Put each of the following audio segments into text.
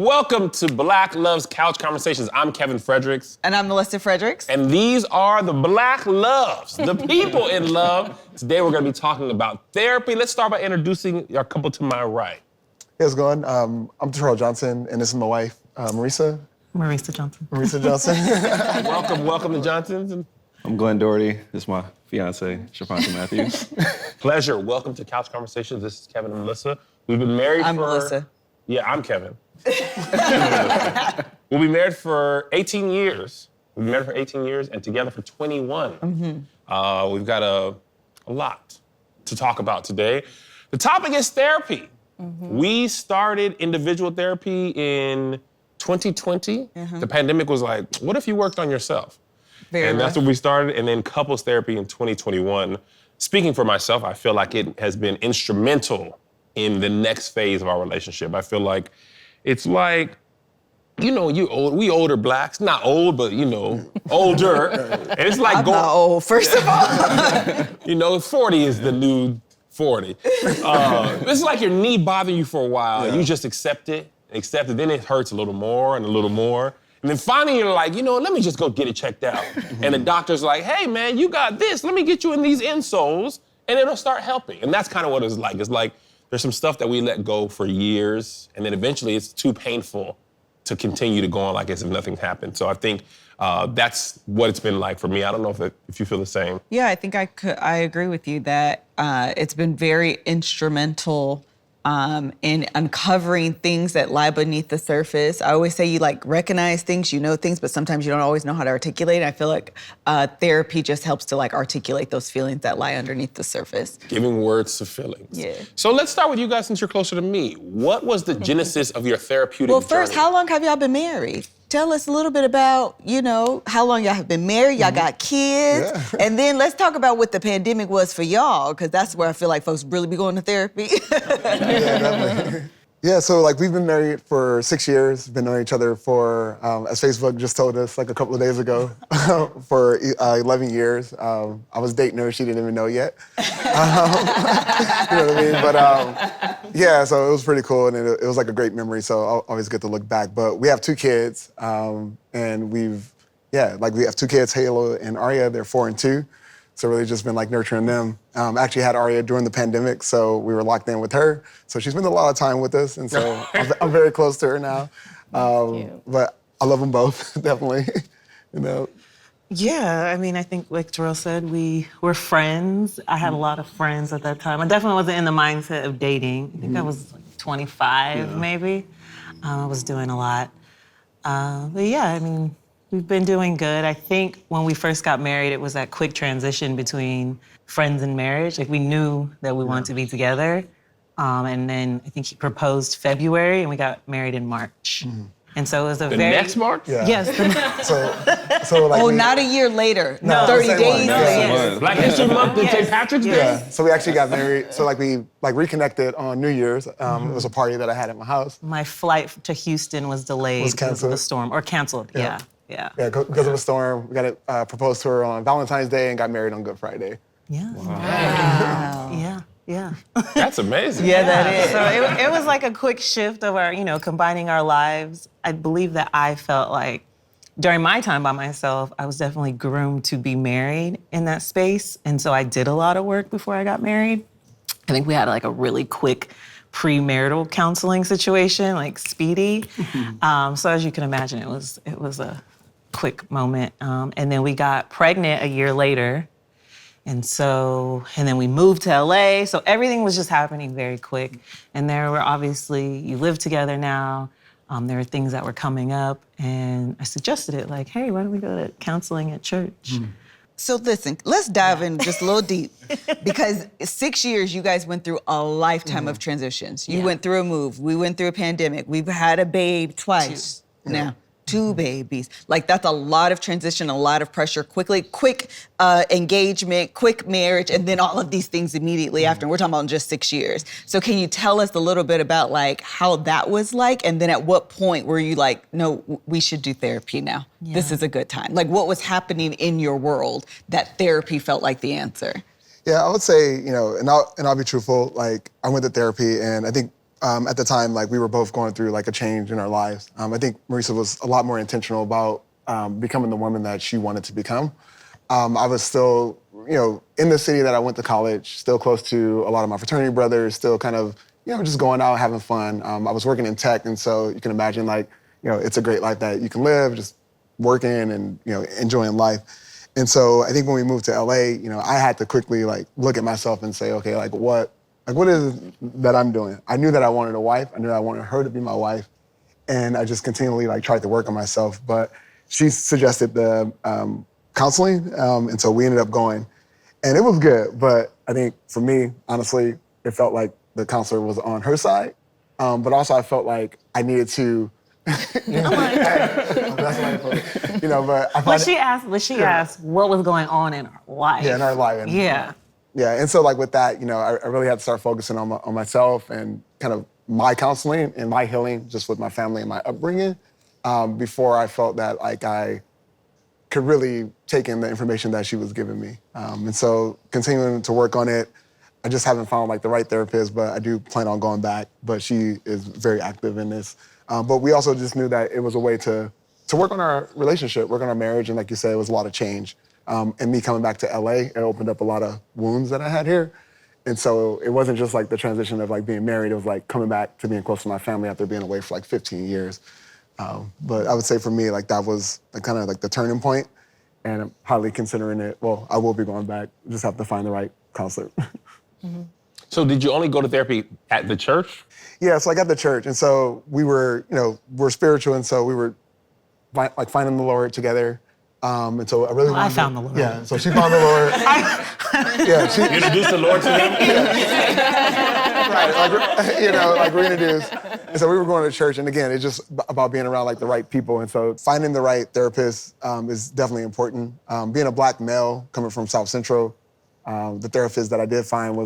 Welcome to Black Loves Couch Conversations. I'm Kevin Fredericks. And I'm Melissa Fredericks. And these are the Black Loves, the people in love. Today we're going to be talking about therapy. Let's start by introducing our couple to my right. Hey, how's it going? I'm Terell Johnson, and this is my wife, Marisa. Marisa Johnson. Marisa Johnson. welcome to Johnson's. I'm Glenn Doherty. This is my fiance, Shafondra Matthews. Pleasure. Welcome to Couch Conversations. This is Kevin and Melissa. We've been married I'm Melissa. Yeah, I'm Kevin. We'll be married for 18 years. We've been married for 18 years and together for 21. Mm-hmm. We've got a lot to talk about today. The topic is therapy. Mm-hmm. We started individual therapy in 2020. Mm-hmm. The pandemic was like, what if you worked on yourself? That's what we started, and then couples therapy in 2021. Speaking for myself, I feel like it has been instrumental in the next phase of our relationship. I feel like it's like, we older blacks, not old, but older. And it's like I'm not old, first of all. 40 is the new 40. It's like your knee bothering you for a while. Yeah. You just accept it, then it hurts a little more and a little more. And then finally you're like, let me just go get it checked out. And the doctor's like, hey man, you got this. Let me get you in these insoles and it'll start helping. And that's kind of what it's like. It's like there's some stuff that we let go for years and then eventually it's too painful to continue to go on like as if nothing happened. So I think that's what it's been like for me. I don't know if you feel the same. Yeah, I think I agree with you that it's been very instrumental in uncovering things that lie beneath the surface. I always say you recognize things, you know things, but sometimes you don't always know how to articulate. I feel like therapy just helps to articulate those feelings that lie underneath the surface. Giving words to feelings. Yeah. So let's start with you guys since you're closer to me. What was the genesis of your therapeutic journey? Well, first, how long have y'all been married? Tell us a little bit about, how long y'all have been married, y'all got kids, and then let's talk about what the pandemic was for y'all, because that's where I feel like folks really be going to therapy. Yeah, definitely. Yeah, so we've been married for 6 years, been knowing each other for, as Facebook just told us a couple of days ago, for 11 years. I was dating her, she didn't even know yet. You know what I mean? But yeah, so it was pretty cool and it was a great memory, so I'll always get to look back. But we have 2 kids and we have 2 kids, Halo and Arya, they're 4 and 2. So really just been nurturing them. Actually had Arya during the pandemic, so we were locked in with her. So she's spent a lot of time with us, and so I'm very close to her now. But I love them both, definitely. Yeah, I think like Terell said, we were friends. I had a lot of friends at that time. I definitely wasn't in the mindset of dating. I think I was 25 maybe. I was doing a lot. But yeah, we've been doing good. I think when we first got married, it was that quick transition between friends and marriage. We knew that we wanted to be together. And then I think he proposed February and we got married in March. Mm-hmm. And so it was next March? Yeah. Yes. So not a year later. No, 30 days later. Black History Month and St. Patrick's Day? Yeah, so we actually got married. So we reconnected on New Year's. It was a party that I had at my house. My flight to Houston was delayed because of the storm, or canceled, yeah. Yeah, because of a storm. We got it proposed to her on Valentine's Day and got married on Good Friday. Yeah. Wow. Yeah. That's amazing. Yeah, that is. So it was a quick shift of our, combining our lives. I believe that I felt like during my time by myself, I was definitely groomed to be married in that space. And so I did a lot of work before I got married. I think we had a really quick premarital counseling situation, speedy. So as you can imagine, it was a quick moment. And then we got pregnant a year later. And then we moved to LA. So everything was just happening very quick. And there were obviously, you live together now. There were things that were coming up. And I suggested it hey, why don't we go to counseling at church? So listen, let's dive in just a little deep because 6 years you guys went through a lifetime of transitions. You went through a move. We went through a pandemic. We've had a babe twice now. 2 babies. That's a lot of transition, a lot of pressure, quick engagement, quick marriage, and then all of these things immediately after. And we're talking about just 6 years. So can you tell us a little bit about how that was like? And then at what point were you no, we should do therapy now. Yeah. This is a good time. What was happening in your world that therapy felt like the answer? Yeah, I would say, and I'll be truthful, I went to therapy and I think at the time, like we were both going through like a change in our lives. I think Marisa was a lot more intentional about becoming the woman that she wanted to become. I was still, in the city that I went to college, still close to a lot of my fraternity brothers, still kind of, just going out, having fun. I was working in tech, and so you can imagine like, it's a great life that you can live, just working and, enjoying life. And so I think when we moved to LA, I had to quickly like look at myself and say, okay, like what is it that I'm doing? I knew that I wanted a wife. I knew I wanted her to be my wife. And I just continually like tried to work on myself. But she suggested the counseling, and so we ended up going. And it was good, but I think for me, honestly, it felt like the counselor was on her side. But also I felt like I needed to but I When she asked what was going on in our life. Yeah, in our life. Yeah. Yeah, and so like with that, I really had to start focusing on myself and kind of my counseling and my healing just with my family and my upbringing before I felt that like I could really take in the information that she was giving me. And so continuing to work on it, I just haven't found like the right therapist, but I do plan on going back. But she is very active in this. But we also just knew that it was a way to work on our relationship, work on our marriage, and like you said, it was a lot of change. And me coming back to LA, it opened up a lot of wounds that I had here. And so it wasn't just like the transition of like being married, it was like coming back to being close to my family after being away for like 15 years. But I would say for me, like that was like kind of like the turning point, and I'm highly considering it. Well, I will be going back, just have to find the right counselor. Mm-hmm. So did you only go to therapy at the church? Yeah, so I got the church, and so we were, we're spiritual, and so we were like finding the Lord together. And so I really wanted I found the Lord. Yeah, so she found the Lord. Yeah, she You introduced the Lord to him? right, like reintroduced. And so we were going to church, and again, it's just about being around like the right people. And so finding the right therapist is definitely important. Being a Black male coming from South Central, the therapist that I did find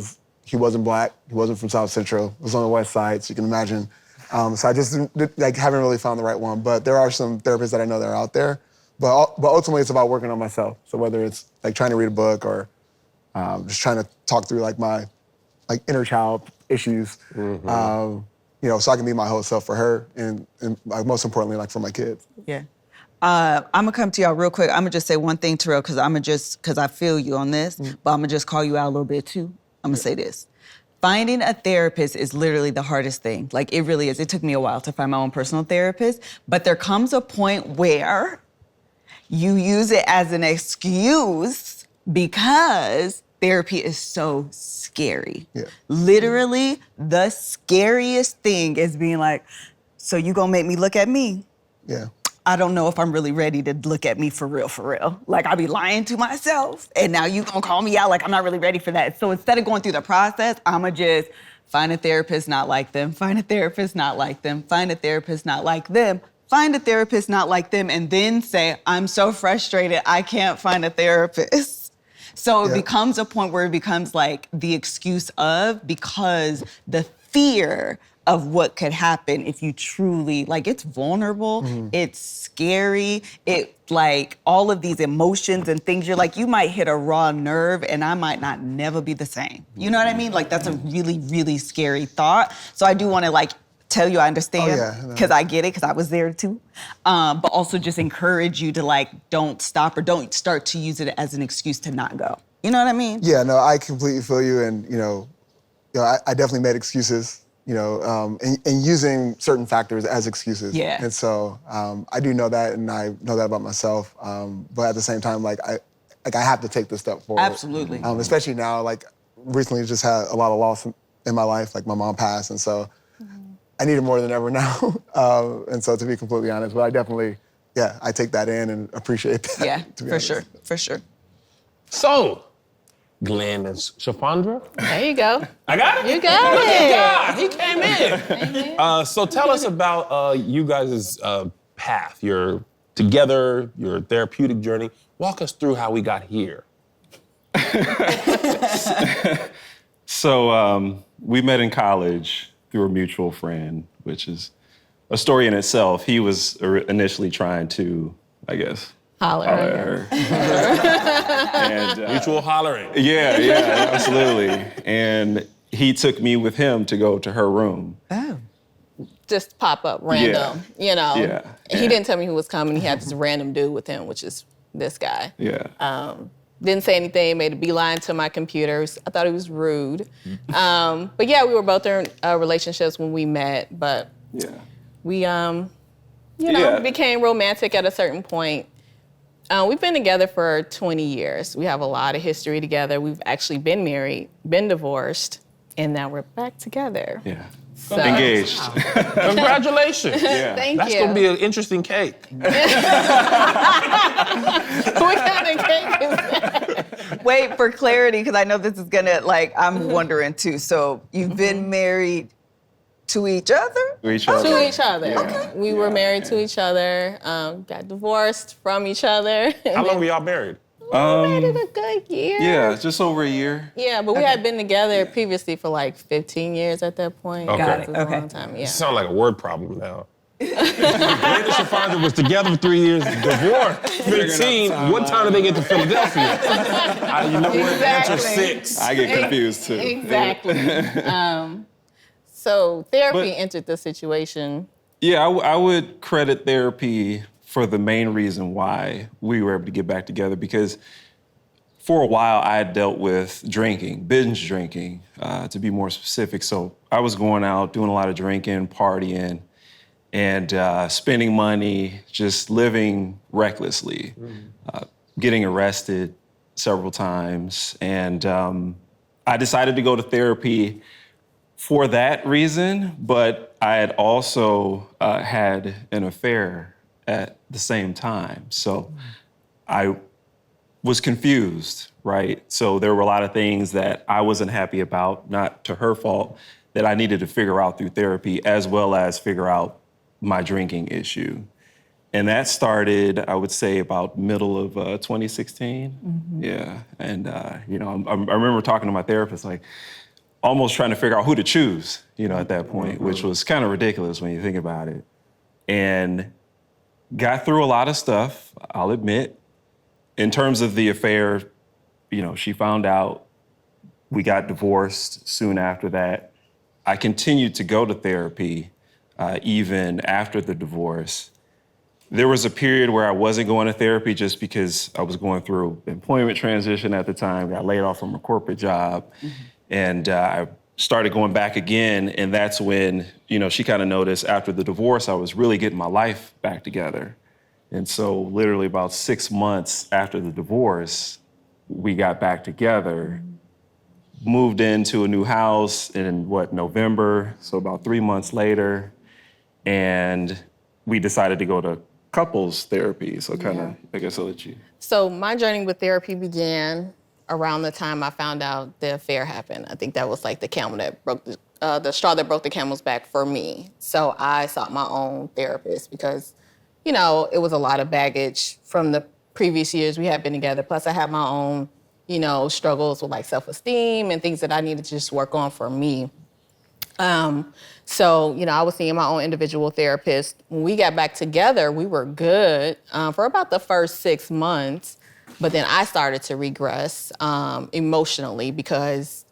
he wasn't Black, he wasn't from South Central, he was on the West Side, so you can imagine. So I just haven't really found the right one, but there are some therapists that I know that are out there. But ultimately, it's about working on myself. So whether it's like trying to read a book or just trying to talk through like my inner child issues, so I can be my whole self for her and most importantly, like for my kids. Yeah. I'm gonna come to y'all real quick. I'm gonna just say one thing, Terell, because I feel you on this, but I'm gonna just call you out a little bit too. I'm gonna say this. Finding a therapist is literally the hardest thing. Like, it really is. It took me a while to find my own personal therapist, but there comes a point where you use it as an excuse because therapy is so scary. Yeah. Literally, the scariest thing is being like, so you gonna make me look at me? Yeah. I don't know if I'm really ready to look at me for real. Like, I be lying to myself, and now you gonna call me out like I'm not really ready for that. So instead of going through the process, I'ma just find a therapist not like them, find a therapist not like them, find a therapist not like them, find a therapist not like them, and then say, I'm so frustrated, I can't find a therapist. So it becomes a point where it becomes like the excuse of, because the fear of what could happen if you truly, like, it's vulnerable, it's scary, it like all of these emotions and things, you're like, you might hit a raw nerve and I might not never be the same. You know what I mean? Like, that's a really, really scary thought. So I do wanna like tell you I understand, because I get it, because I was there too. But also just encourage you to like, don't stop or don't start to use it as an excuse to not go. You know what I mean? Yeah, no, I completely feel you, and I definitely made excuses, and using certain factors as excuses. Yeah. And so I do know that, and I know that about myself. But at the same time, like I have to take this step forward. Absolutely. Especially now, like recently, just had a lot of loss in my life. Like my mom passed, and so I need it more than ever now. And so to be completely honest, but I definitely, I take that in and appreciate that. Yeah, to be for honest. sure, for sure. So, Glenn and Shafondra. There you go. I got it? You got Look it. at God, he came in. So tell us about you guys' path. You're together, your therapeutic journey. Walk us through how we got here. So we met in college through a mutual friend, which is a story in itself. He was initially trying to, I guess, Holler. holler at her. And, Mutual hollering. yeah, absolutely. And he took me with him to go to her room. Oh. Just pop up random, you know. Yeah. He didn't tell me who was coming. He had this random dude with him, which is this guy. Yeah. Didn't say anything, made a beeline to my computers. I thought he was rude. But yeah, we were both in relationships when we met, but we, became romantic at a certain point. We've been together for 20 years. We have a lot of history together. We've actually been married, been divorced, and now we're back together. Yeah. So, Engaged. Congratulations. Thank That's you. going to be an interesting cake. What kind of cake is that? Wait, for clarity, because I know this is gonna, I'm wondering too. So you've been married to each other? To each other. To each other. Yeah. We were married to each other, got divorced from each other. How long were y'all married? We made it a good year. Yeah, just over a year. Yeah, but we had been together previously for 15 years at that point. Okay. Got It it. was a Okay. long time, yeah. You sound like a word problem now. Brandon Shafondra was together for 3 years, divorced 15. What time did they get to Philadelphia? You know what? Answer Exactly. 6. I get confused too. Exactly. So therapy entered the situation. Yeah, I would credit therapy for the main reason why we were able to get back together, because for a while I had dealt with drinking, binge drinking, to be more specific. So I was going out, doing a lot of drinking, partying, and spending money, just living recklessly, getting arrested several times. And I decided to go to therapy for that reason, but I had also had an affair at the same time. So I was confused, right? So there were a lot of things that I wasn't happy about, not to her fault, that I needed to figure out through therapy, as well as figure out my drinking issue. And that started, I would say, about middle of 2016. Yeah, and I remember talking to my therapist, almost trying to figure out who to choose, at that point, which was kind of ridiculous when you think about it. And got through a lot of stuff, I'll admit. In terms of the affair, she found out. We got divorced soon after that. I continued to go to therapy even after the divorce. There was a period where I wasn't going to therapy just because I was going through employment transition at the time, got laid off from a corporate job. And I started going back again, and that's when, she kind of noticed after the divorce, I was really getting my life back together. And so literally about 6 months after the divorce, we got back together, moved into a new house in November, so about 3 months later, and we decided to go to couples therapy. So I guess I'll let you. So my journey with therapy began around the time I found out the affair happened. I think that was the camel that broke the straw that broke the camel's back for me. So I sought my own therapist because, it was a lot of baggage from the previous years we had been together. Plus I had my own, struggles with self-esteem and things that I needed to just work on for me. So, I was seeing my own individual therapist. When we got back together, we were good for about the first 6 months. But then I started to regress emotionally because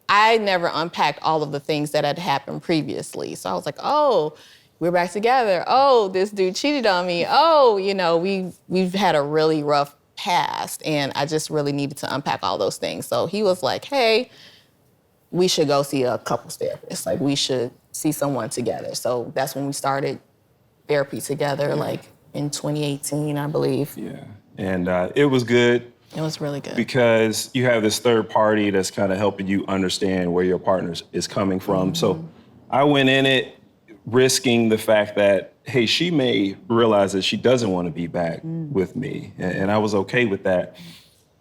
I never unpacked all of the things that had happened previously. So I was like, oh, we're back together. Oh, this dude cheated on me. Oh, we've had a really rough past. And I just really needed to unpack all those things. So he was like, hey, we should go see a couples therapist. We should see someone together. So that's when we started therapy together, in 2018, I believe. Yeah. And it was good. It was really good. Because you have this third party that's kind of helping you understand where your partner is coming from. So I went in it risking the fact that, hey, she may realize that she doesn't want to be back with me. And I was okay with that.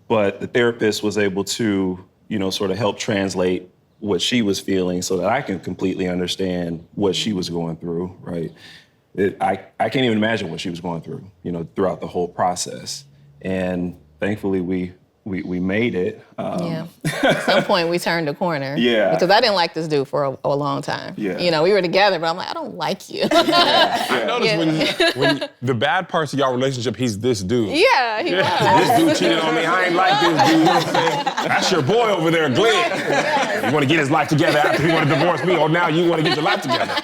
But the therapist was able to, sort of help translate what she was feeling so that I can completely understand what she was going through, right? I can't even imagine what she was going through, throughout the whole process. And thankfully, we we made it. Yeah. At some point, we turned the corner. Yeah. Because I didn't like this dude for a long time. Yeah. You know, we were together, but I'm like, I don't like you. I noticed when the bad parts of y'all relationship, he's this dude. Yeah, he was. This dude cheated on me. I ain't like this dude. You know what I'm saying? That's your boy over there, Glenn. You want to get his life together after he want to divorce me, or now you want to get your life together.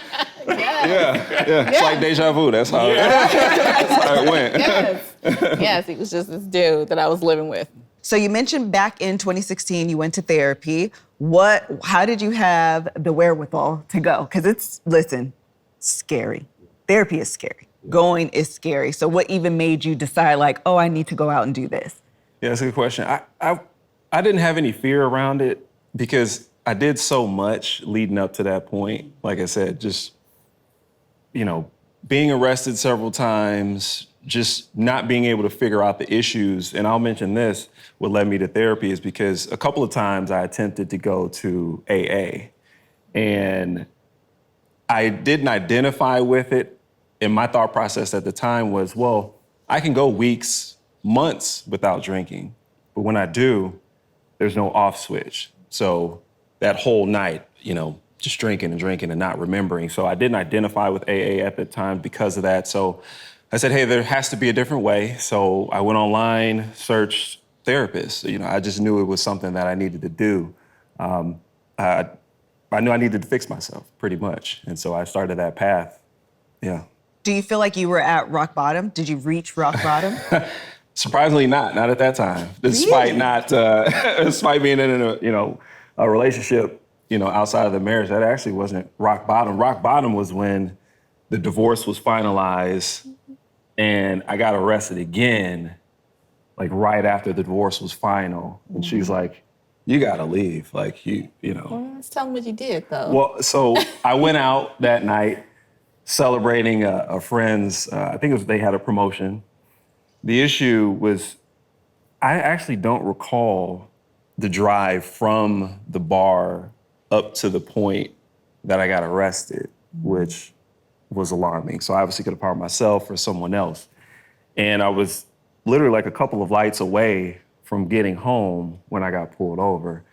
Yeah. It's like deja vu. That's how, that's how it went. Yes, he was just this dude that I was living with. So you mentioned back in 2016 you went to therapy. How did you have the wherewithal to go? Because listen, scary. Therapy is scary. Going is scary. So what even made you decide like, oh, I need to go out and do this? Yeah, that's a good question. I didn't have any fear around it because I did so much leading up to that point. Like I said, just, being arrested several times, just not being able to figure out the issues. And I'll mention this, what led me to therapy is because a couple of times I attempted to go to AA and I didn't identify with it. And my thought process at the time was, well, I can go weeks, months without drinking. But when I do, there's no off switch. So that whole night, just drinking and not remembering. So I didn't identify with AA at the time because of that. So I said, hey, there has to be a different way. So I went online, searched therapists. I just knew it was something that I needed to do. I knew I needed to fix myself pretty much. And so I started that path. Yeah. Do you feel like you were at rock bottom? Did you reach rock bottom? Surprisingly not at that time. Despite despite being in a relationship, outside of the marriage, that actually wasn't rock bottom. Rock bottom was when the divorce was finalized and I got arrested again, like right after the divorce was final. And she's like, you gotta leave. Like, you know. Well, let's tell them what you did, though. Well, so I went out that night celebrating a friend's, I think they had a promotion. The issue was, I actually don't recall the drive from the bar up to the point that I got arrested, which was alarming. So I obviously could have harmed myself or someone else. And I was literally like a couple of lights away from getting home when I got pulled over.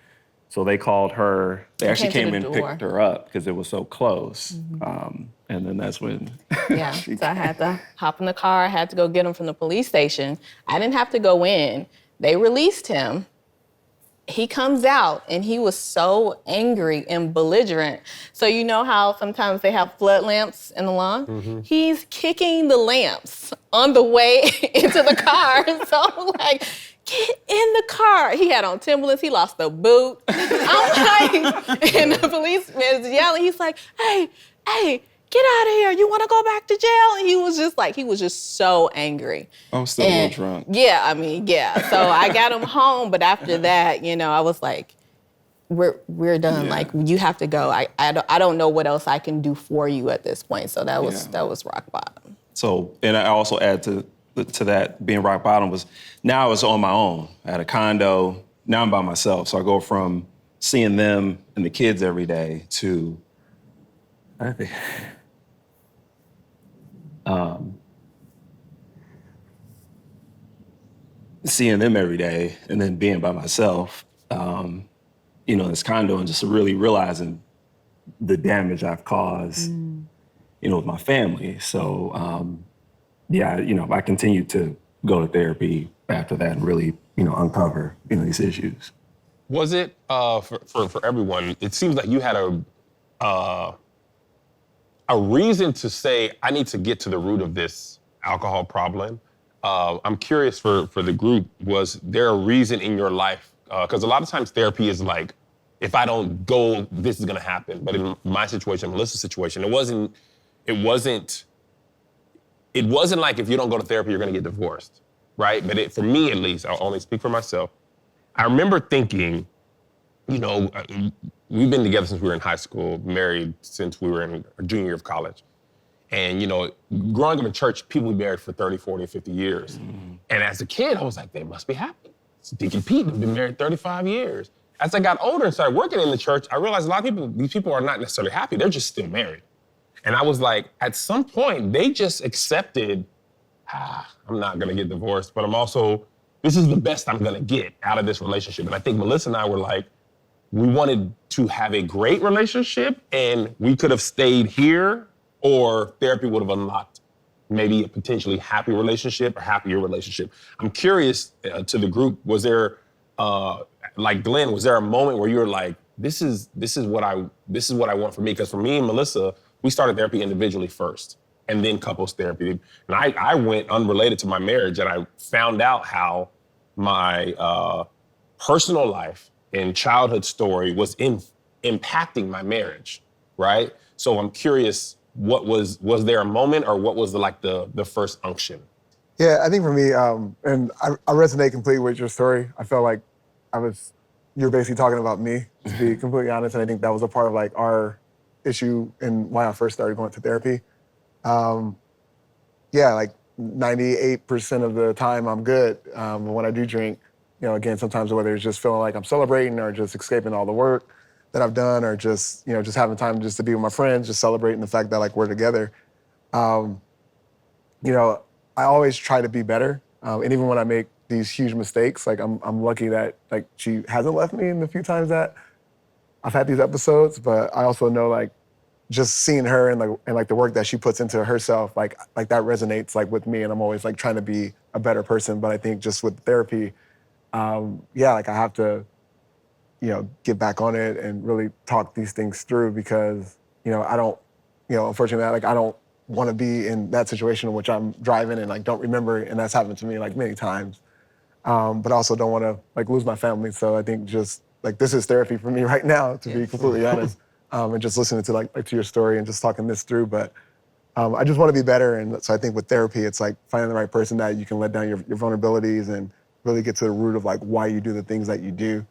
So they called her. They actually came and picked her up because it was so close. And then that's when Yeah, so I had to hop in the car. I had to go get him from the police station. I didn't have to go in. They released him. He comes out and he was so angry and belligerent. So you know how sometimes they have flood lamps in the lawn? Mm-hmm. He's kicking the lamps on the way into the car. So I'm like, get in the car. He had on Timberlands. He lost a boot. I'm like, and the policeman is yelling. He's like, hey, get out of here. You want to go back to jail? And he was just so angry. I'm still a little drunk. Yeah. So I got him home, but after that, I was like, we're done. Yeah. Like, you have to go. I don't know what else I can do for you at this point. So that was rock bottom. So, and I also add to that, being rock bottom was, now I was on my own. I had a condo. Now I'm by myself. So I go from seeing them and the kids every day to, I think, seeing them every day and then being by myself, this condo, and just really realizing the damage I've caused, with my family. So, I continued to go to therapy after that and really, uncover, these issues. Was it, for everyone, it seems like you had a reason to say, I need to get to the root of this alcohol problem. I'm curious for the group, was there a reason in your life? Because a lot of times therapy is like, if I don't go, this is gonna happen. But in my situation, Melissa's situation, it wasn't like if you don't go to therapy, you're gonna get divorced, right? But for me at least, I'll only speak for myself. I remember thinking, we've been together since we were in high school, married since we were in our junior year of college. And, growing up in church, people married for 30, 40, 50 years. Mm-hmm. And as a kid, I was like, they must be happy. Deacon Pete has been married 35 years. As I got older and started working in the church, I realized a lot of these people are not necessarily happy. They're just still married. And I was like, at some point, they just accepted, I'm not gonna get divorced, but I'm also this is the best I'm gonna get out of this relationship. And I think Melissa and I were like, we wanted to have a great relationship and we could have stayed here, or therapy would have unlocked maybe a potentially happy relationship or happier relationship. I'm curious to the group, was there, like Glenn, was there a moment where you were like, this is what I want for me? Because for me and Melissa, we started therapy individually first and then couples therapy. And I went unrelated to my marriage, and I found out how my personal life and childhood story was impacting my marriage, right? So I'm curious, was there a moment, or what was the first unction? Yeah, I think for me, and I resonate completely with your story. I felt like you're basically talking about me, to be completely honest, and I think that was a part of like our issue and why I first started going to therapy. Yeah, like 98% of the time I'm good. But when I do drink, again, sometimes whether it's just feeling like I'm celebrating or just escaping all the work that I've done, or just, just having time just to be with my friends, just celebrating the fact that like we're together. I always try to be better. And even when I make these huge mistakes, like I'm lucky that like she hasn't left me in the few times that I've had these episodes, but I also know like just seeing her and the work that she puts into herself, like that resonates like with me, and I'm always like trying to be a better person. But I think just with therapy, like I have to, get back on it and really talk these things through, because, I don't, unfortunately, like I don't want to be in that situation in which I'm driving and like don't remember, and that's happened to me like many times. But I also don't want to like lose my family. So I think just like this is therapy for me right now, to be completely honest. And just listening to like to your story and just talking this through. But I just want to be better. And so I think with therapy, it's like finding the right person that you can let down your vulnerabilities and really get to the root of like why you do the things that you do.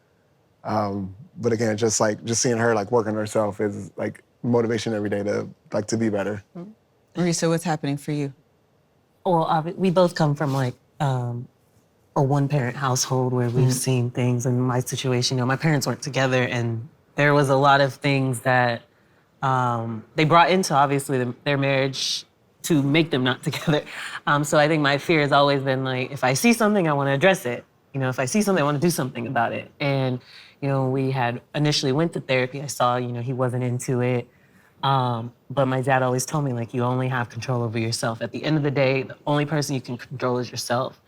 But again, just seeing her like working herself is like motivation every day to be better. Marisa, what's happening for you? Well, we both come from like a one-parent household where we've seen things. In my situation, my parents weren't together, and there was a lot of things that they brought into, obviously, their marriage to make them not together. So I think my fear has always been like, if I see something, I want to address it. If I see something, I want to do something about it. And, we had initially went to therapy. I saw, he wasn't into it. But my dad always told me, like, you only have control over yourself. At the end of the day, the only person you can control is yourself.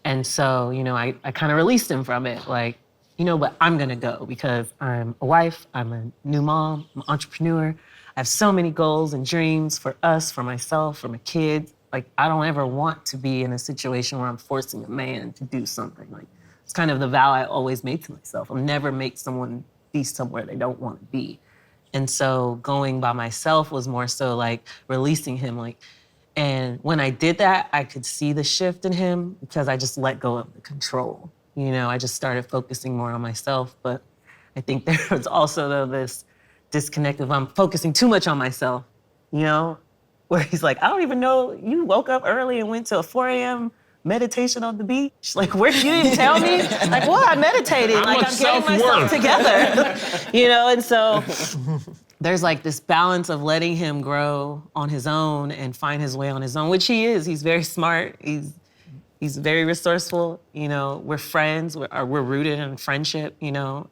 And so, I kind of released him from it. Like, but I'm gonna go because I'm a wife, I'm a new mom, I'm an entrepreneur. I have so many goals and dreams for us, for myself, for my kids. Like, I don't ever want to be in a situation where I'm forcing a man to do something. Like, it's kind of the vow I always made to myself. I'll never make someone be somewhere they don't want to be. And so going by myself was more so like releasing him, and when I did that, I could see the shift in him because I just let go of the control. I just started focusing more on myself. But I think there was also, though, this disconnect of I'm focusing too much on myself, where he's like, I don't even know, you woke up early and went to a 4 a.m. meditation on the beach. Like, where you didn't tell me? Like, well, I meditated. I'm getting myself together. And so there's like this balance of letting him grow on his own and find his way on his own, which he is. He's very smart. He's very resourceful. We're friends. We're rooted in friendship. I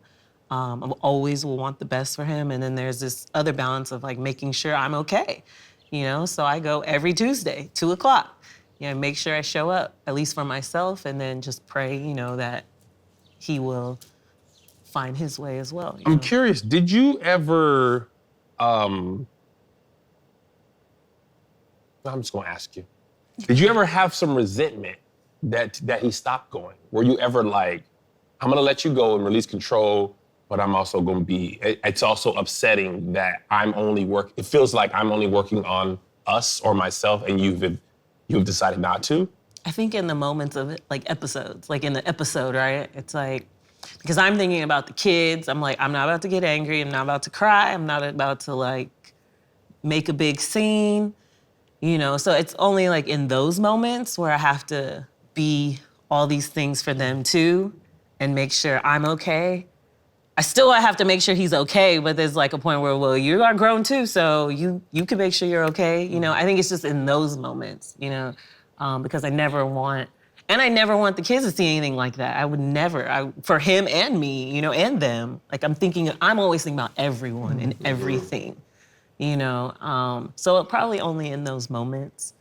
always will want the best for him. And then there's this other balance of like making sure I'm okay. So I go every Tuesday, 2:00. Make sure I show up, at least for myself, and then just pray, that he will find his way as well. I'm curious, did you ever, I'm just gonna ask you, did you ever have some resentment that he stopped going? Were you ever like, I'm gonna let you go and release control, but I'm also gonna it's also upsetting that it feels like I'm only working on us or myself, and you've decided not to? I think in the moments of it, like episodes, like in the episode, right? It's like, because I'm thinking about the kids, I'm like, I'm not about to get angry, I'm not about to cry, I'm not about to like make a big scene, So it's only like in those moments where I have to be all these things for them too and make sure I'm okay. I have to make sure he's okay, but there's like a point where, well, you are grown too, so you can make sure you're okay. I think it's just in those moments, because I never want And I never want the kids to see anything like that. I would never, for him and me, you know, and them. Like I'm always thinking about everyone and everything, you know. So probably only in those moments.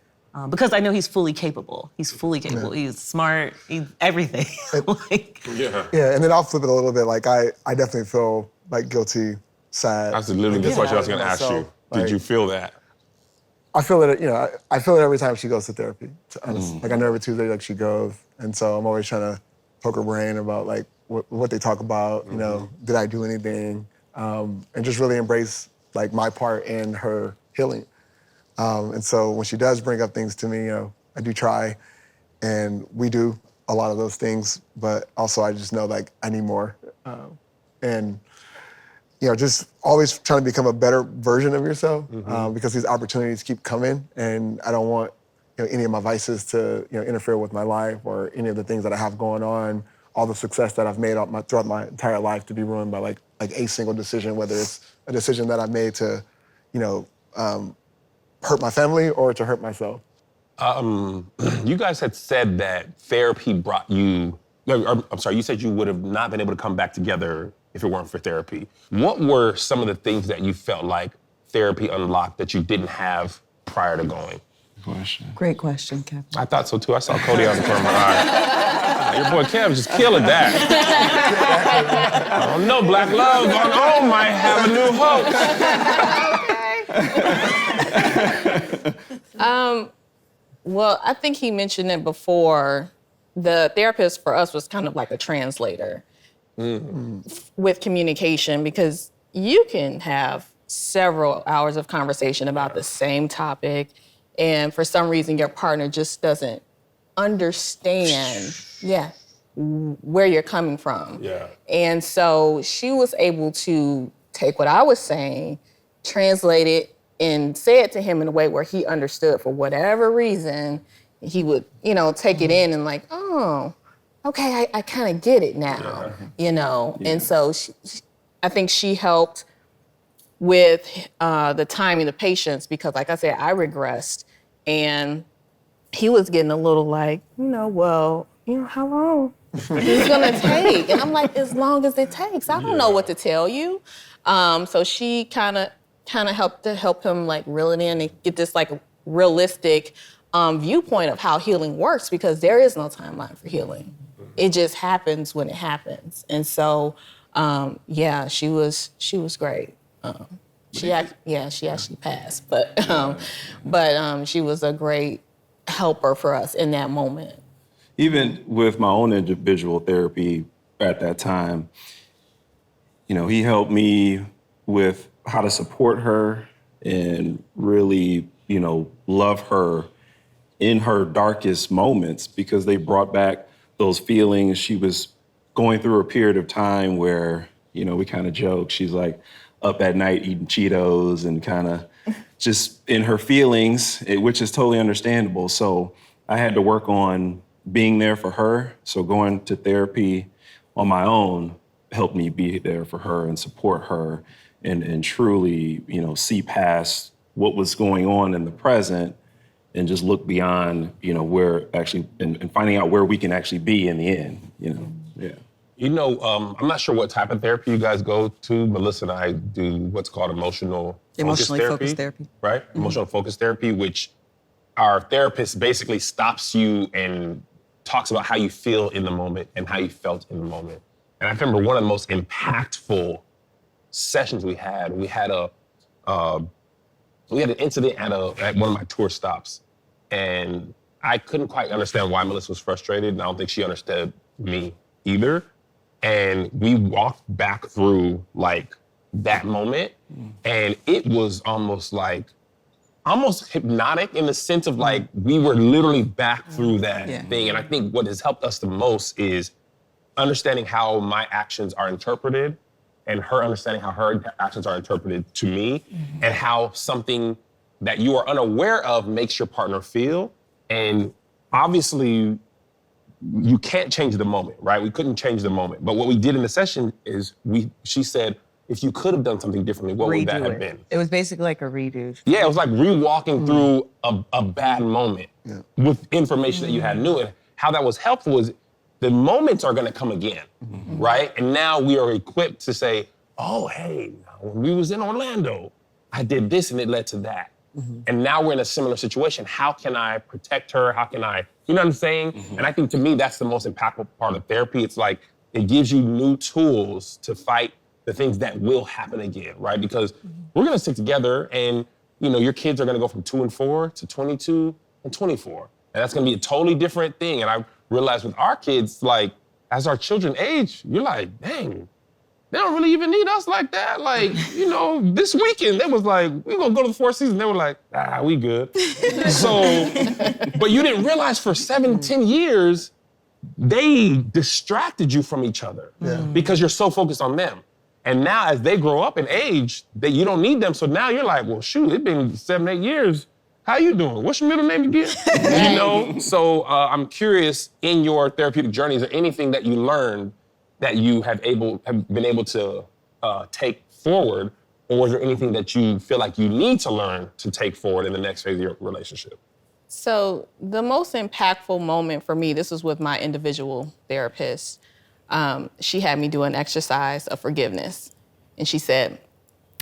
Because I know he's fully capable. He's fully capable. Yeah. He's smart. He's everything. Yeah, and then I'll flip it a little bit. Like I definitely feel like guilty, sad. That's literally the question I was going to ask you. Did you feel that? I feel it. You know, I feel it every time she goes to therapy. Like I know every Tuesday, like she goes, and so I'm always trying to poke her brain about like what they talk about. You know, did I do anything? And just really embrace like my part in her healing. And so when she does bring up things to me, you know, I do try, and we do a lot of those things, but also I just know like I need more. And, you know, just always trying to become a better version of yourself because these opportunities keep coming, and I don't want, you know, any of my vices to, you know, interfere with my life or any of the things that I have going on, all the success that I've made throughout my entire life to be ruined by like a single decision, whether it's a decision that I've made to, you know, hurt my family or to hurt myself. You guys had said that therapy brought you, I'm sorry, you said you would have not been able to come back together if it weren't for therapy. What were some of the things that you felt like therapy unlocked that you didn't have prior to going? Great question, Kevin. I thought so too. I saw Cody on the corner of my eye. Your boy Kev just killing that. I don't know, Black Love on OWN might have a new host. Well, I think he mentioned it before. The therapist for us was kind of like a translator with communication, because you can have several hours of conversation about the same topic, and for some reason your partner just doesn't understand where you're coming from. Yeah. And so she was able to take what I was saying, translate it, and say it to him in a way where he understood. For whatever reason, he would, you know, take it in and like, oh, okay, I kind of get it now, you know? Yeah. And so I think she helped with the timing, the patience, because like I said, I regressed, and he was getting a little like, you know, well, you know, how long is it gonna take? And I'm like, as long as it takes. I don't know what to tell you. So she kind of help him like reel it in and get this like realistic viewpoint of how healing works, because there is no timeline for healing. It just happens when it happens. And so, she was great. She actually passed, but she was a great helper for us in that moment. Even with my own individual therapy at that time, you know, he helped me with how to support her and really, you know, love her in her darkest moments, because they brought back those feelings. She was going through a period of time where, you know, we kind of joke, she's like up at night eating Cheetos and kind of just in her feelings, which is totally understandable. So I had to work on being there for her. So going to therapy on my own helped me be there for her and support her and truly, you know, see past what was going on in the present and just look beyond, you know, where actually, and finding out where we can actually be in the end, you know, yeah. You know, I'm not sure what type of therapy you guys go to. Melissa and I do what's called emotionally focused therapy. Right? Mm-hmm. Emotional focused therapy, which our therapist basically stops you and talks about how you feel in the moment and how you felt in the moment. And I remember one of the most impactful sessions we had an incident at one of my tour stops, and I couldn't quite understand why Melissa was frustrated, and I don't think she understood me either. And we walked back through like that moment, and it was almost hypnotic in the sense of like we were literally back through that thing. And I think what has helped us the most is understanding how my actions are interpreted, and her understanding how her actions are interpreted to me, and how something that you are unaware of makes your partner feel. And obviously, you can't change the moment, right? We couldn't change the moment. But what we did in the session is she said, if you could have done something differently, what would that have been? It was basically like a redo. Yeah, it was like re-walking through a bad moment with information that you had knew. how that was helpful is the moments are gonna come again, right? And now we are equipped to say, oh, hey, when we was in Orlando, I did this and it led to that. And now we're in a similar situation. How can I protect her? How can I, you know what I'm saying? And I think to me, that's the most impactful part of therapy. It's like, it gives you new tools to fight the things that will happen again, right? Because we're gonna stick together and, you know, your kids are gonna go from 2 and 4 to 22 and 24. And that's gonna be a totally different thing. And I realized with our kids, like, as our children age, you're like, dang, they don't really even need us like that. Like, you know, this weekend, they was like, we're gonna go to the Four Seasons. They were like, we good. So, but you didn't realize for 7-10 years, they distracted you from each other because you're so focused on them. And now as they grow up in age, you don't need them. So now you're like, well, shoot, it's been 7-8 years. How you doing? What's your middle name again? You know? So I'm curious, in your therapeutic journey, is there anything that you learned that you have been able to take forward? Or was there anything that you feel like you need to learn to take forward in the next phase of your relationship? So the most impactful moment for me, this was with my individual therapist. She had me do an exercise of forgiveness. And she said,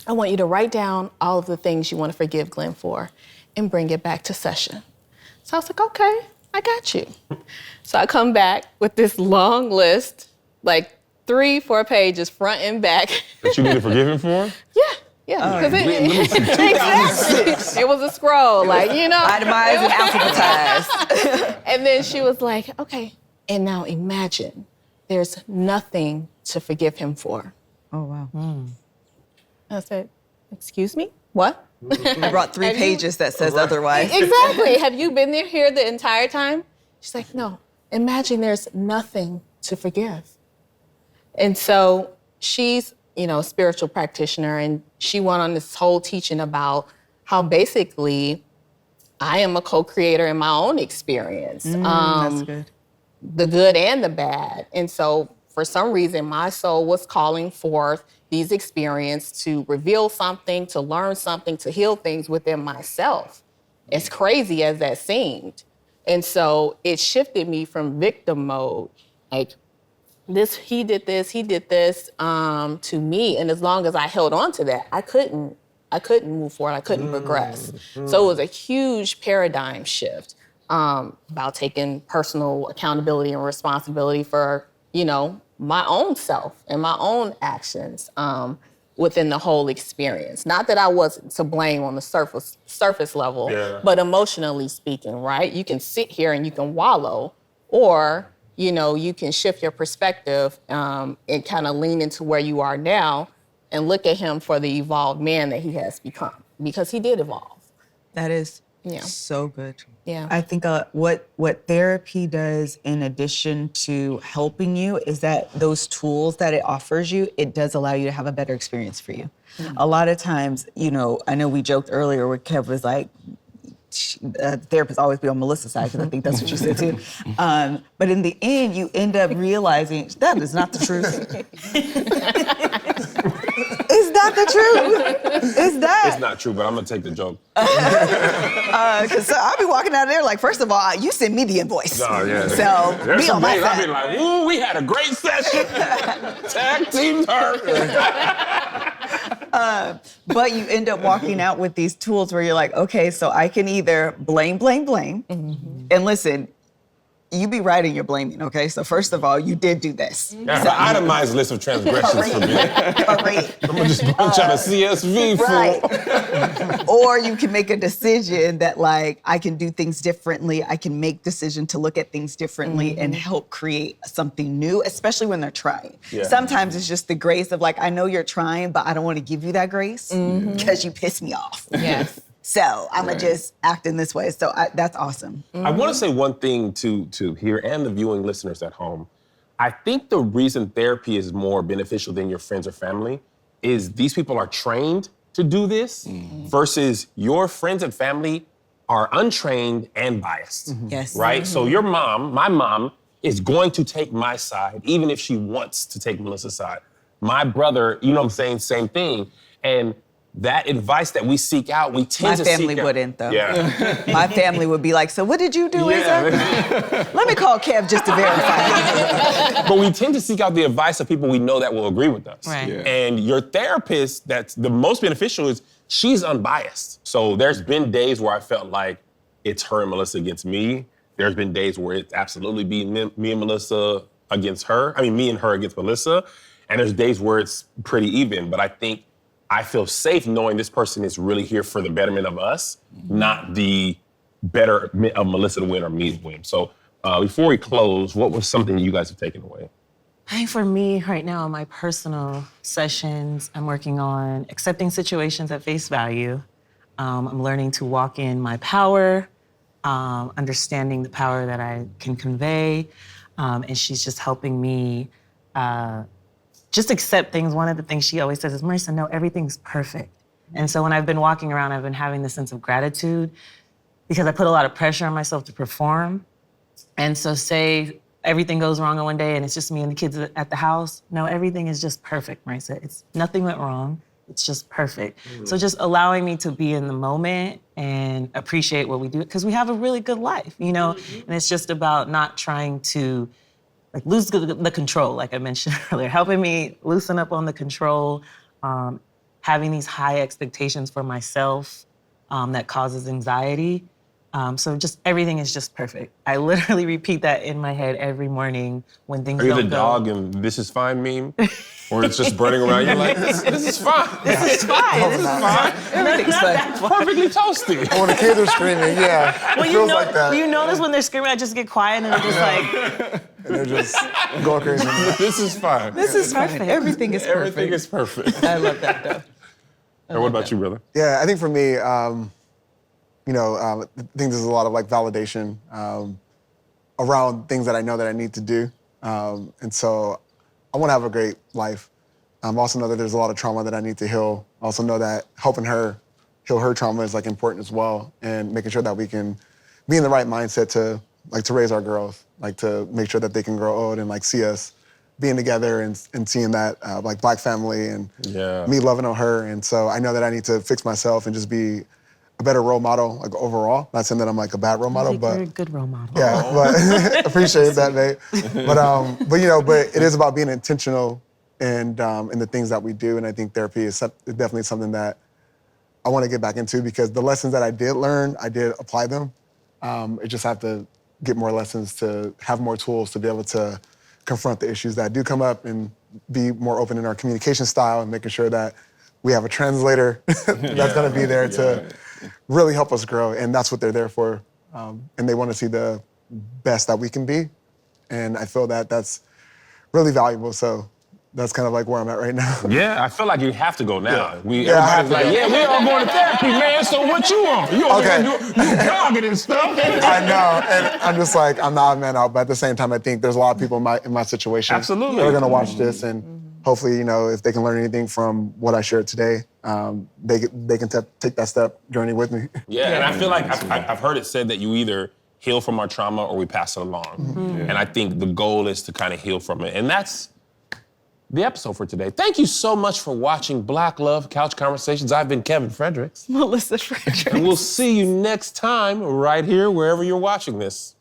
I want you to write down all of the things you want to forgive Glenn for and bring it back to session. So I was like, okay, I got you. So I come back with this long list, like 3-4 pages, front and back. That you need to forgive him for? Yeah, because exactly. It was a scroll, like, you know. Itemized and alphabetized. And then she was like, okay, and now imagine there's nothing to forgive him for. Oh, wow. I said, excuse me, what? I brought 3 pages that says otherwise. Exactly. Have you been here the entire time? She's like, no, imagine there's nothing to forgive. And so she's, you know, a spiritual practitioner, and she went on this whole teaching about how basically I am a co-creator in my own experience. That's good. The good and the bad. And so for some reason, my soul was calling forth these experiences to reveal something, to learn something, to heal things within myself, as crazy as that seemed. And so it shifted me from victim mode, like, he did this, to me. And as long as I held on to that, I couldn't move forward, I couldn't progress. So it was a huge paradigm shift about taking personal accountability and responsibility for, you know, my own self and my own actions within the whole experience. Not that I wasn't to blame on the surface level, but emotionally speaking, right? You can sit here and you can wallow, or, you know, you can shift your perspective and kind of lean into where you are now and look at him for the evolved man that he has become, because he did evolve. That is Yeah. so good. Yeah. I think what therapy does in addition to helping you is that those tools that it offers you, it does allow you to have a better experience for you. A lot of times, you know, I know we joked earlier where Kev was like, therapists always be on Melissa's side, because I think that's what you said too. But in the end, you end up realizing that is not the truth. It's not the truth. It's that. It's not true, but I'm gonna take the joke. Because I'll be walking out of there like, first of all, you sent me the invoice. Oh, yeah. So There's be some on my days I'll side. be like, ooh, we had a great session. Tag teamed her. But you end up walking out with these tools where you're like, okay, so I can either blame. And listen, you be right in your blaming, okay? So first of all, you did do this. That's an itemized list of transgressions for me. Correct. I'm gonna just punch out a CSV for Right. Or you can make a decision that, like, I can do things differently. I can make decision to look at things differently and help create something new, especially when they're trying. Yeah. Sometimes it's just the grace of, like, I know you're trying, but I don't want to give you that grace because you piss me off. Yes. So I'm gonna just act in this way. So that's awesome. I want to say one thing to here and the viewing listeners at home. I think the reason therapy is more beneficial than your friends or family is these people are trained to do this versus your friends and family are untrained and biased. Yes. Right? So your mom, my mom, is going to take my side, even if she wants to take Melissa's side. My brother, you know what I'm saying, same thing. And that advice that we seek out, we tend My to family seek out. wouldn't, though. Yeah. My family would be like, so what did you do exactly? Let me call Kev just to verify. But we tend to seek out the advice of people we know that will agree with us. Right. Yeah. And your therapist, that's the most beneficial, is she's unbiased. So there's been days where I felt like it's her and Melissa against me. There's been days where it's absolutely be me and Melissa against her. I mean, me and her against Melissa. And there's days where it's pretty even. But I think I feel safe knowing this person is really here for the betterment of us, not the better of Melissa to win or me to win. So before we close, what was something you guys have taken away? I think for me right now, in my personal sessions, I'm working on accepting situations at face value. I'm learning to walk in my power, understanding the power that I can convey. And she's just helping me just accept things. One of the things she always says is, Marisa, no, everything's perfect. And so when I've been walking around, I've been having this sense of gratitude because I put a lot of pressure on myself to perform. And so say everything goes wrong on one day and it's just me and the kids at the house. No, everything is just perfect, Marisa. Nothing went wrong. It's just perfect. So just allowing me to be in the moment and appreciate what we do, because we have a really good life, you know? And it's just about not trying to lose the control, like I mentioned earlier, helping me loosen up on the control, having these high expectations for myself that causes anxiety. So just everything is just perfect. I literally repeat that in my head every morning when things Are you don't the go. dog and this is fine meme? Or it's just burning around, you're like, this is fine. It's fine. This is fine. Everything's fine. Perfectly toasty. When the kids are screaming, yeah, it feels like that. You notice when they're screaming, I just get quiet and they're just like, And they're just going crazy. This is fine. This is perfect. Everything is perfect. Everything is perfect. I love that, though. And what about you, brother? Yeah, I think for me, I think there's a lot of like validation around things that I know that I need to do. And so I want to have a great life. I also know that there's a lot of trauma that I need to heal. I also know that helping her heal her trauma is like important as well, and making sure that we can be in the right mindset to raise our girls, like to make sure that they can grow old and like see us being together and seeing that like Black family and me loving on her. And so I know that I need to fix myself and just be a better role model, like overall. Not saying that I'm like a bad role model, but you're a good role model. yeah, but appreciate that, mate. But it is about being intentional and in the things that we do. And I think therapy is definitely something that I want to get back into, because the lessons that I did learn, I did apply them. I just have to get more lessons, to have more tools to be able to confront the issues that do come up and be more open in our communication style, and making sure that we have a translator that's going to be there to really help us grow. And that's what they're there for. And they want to see the best that we can be. And I feel that that's really valuable. So that's kind of like where I'm at right now. Yeah, I feel like you have to go now. I have Everybody's to like, go. yeah, we all going to therapy, man. So what you want? You over Okay. here you jogging and stuff. I know, and I'm just like, I'm not a man out, but at the same time, I think there's a lot of people in my situation Absolutely. that are gonna watch this, and hopefully, if they can learn anything from what I shared today, they can take that step journey with me. Yeah, and I feel like I've heard it said that you either heal from our trauma or we pass it along. And I think the goal is to kind of heal from it. And that's the episode for today. Thank you so much for watching Black Love Couch Conversations. I've been Kevin Fredericks. Melissa Frederick. And we'll see you next time right here, wherever you're watching this.